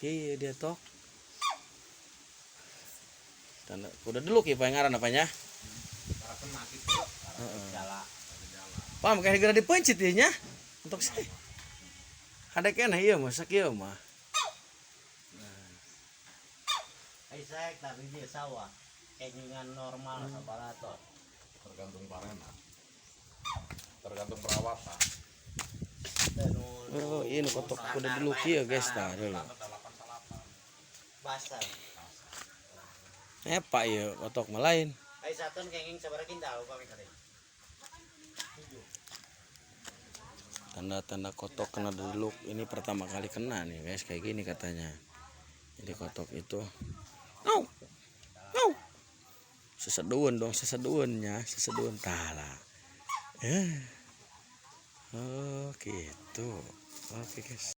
Iya dia tok. Tanda udah dulu ki ngaran apanya? Paham kayak gara dipencit ya nya. Untuk sih. Ada kena iya masak iya mah. Isek tapi dia sawah. Kengingan normal aparatur. Tergantung parena. Tergantung perawatan. Oh, ini kotok udah dulu ki ya guys ta dulu. Basah. Pak ya kotok malain. Ai saton kenging sabaraha kintal kami kali. Tanda-tanda kotok kena dulu ini pertama kali kena nih guys kayak gini katanya. Jadi kotok itu seseduan dong seseduannya seseduan tala. Oh gitu. Oke guys.